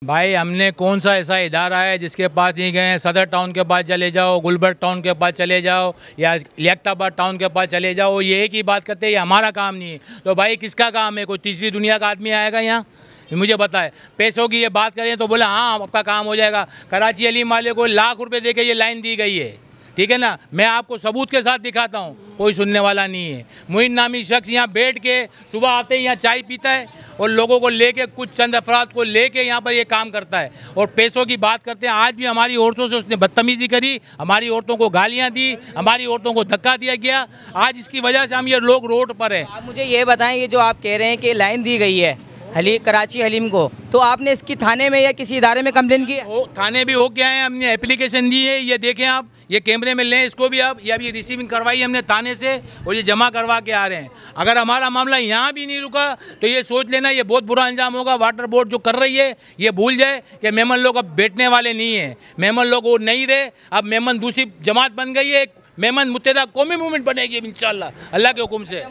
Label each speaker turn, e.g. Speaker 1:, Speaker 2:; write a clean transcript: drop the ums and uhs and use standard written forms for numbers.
Speaker 1: भाई हमने कौन सा ऐसा इदारा है जिसके पास नहीं गए? सदर टाउन के पास चले जाओ, गुलबर्ग टाउन के पास चले जाओ या लियाकताबाद टाउन के पास चले जाओ, ये एक ही बात करते हैं ये हमारा काम नहीं है। तो भाई किसका काम है? कोई तीसरी दुनिया का आदमी आएगा यहाँ? मुझे बताए पैसों की ये बात करें तो बोला हाँ आपका काम हो जाएगा। कराची हलीम वाले को लाख रुपए दे के ये लाइन दी गई है, ठीक है ना। मैं आपको सबूत के साथ दिखाता हूँ, कोई सुनने वाला नहीं है। मुइन नामी शख्स यहाँ बैठ के सुबह आते ही यहाँ चाय पीता है और लोगों को लेके, कुछ चंद अफराद को लेके यहाँ पर ये काम करता है और पैसों की बात करते हैं। आज भी हमारी औरतों से उसने बदतमीजी करी, हमारी औरतों को गालियाँ दी, हमारी औरतों को धक्का दिया गया। आज इसकी वजह से हम ये लोग रोड पर हैं।
Speaker 2: आप मुझे ये बताएं, ये जो आप कह रहे हैं कि लाइन दी गई है कराची हलीम को, तो आपने इसकी थाने में या किसी इदारे में कंप्लेन की है?
Speaker 1: थाने भी हो गया है, हमने एप्लीकेशन दी है। ये देखें आप, ये कैमरे में लें इसको भी आप। ये अभी रिसीविंग करवाई हमने थाने से और ये जमा करवा के आ रहे हैं। अगर हमारा मामला यहाँ भी नहीं रुका तो ये सोच लेना ये बहुत बुरा अंजाम होगा। वाटर बोर्ड जो कर रही है ये भूल जाए कि मेमन लोग अब बैठने वाले नहीं है। मेमन लोग वो नहीं रहे, अब मेमन दूसरी जमात बन गई है। मेमन मुत्तहिदा कौमी मूवमेंट बनेगी इंशाअल्लाह, अल्लाह के हुक्म से।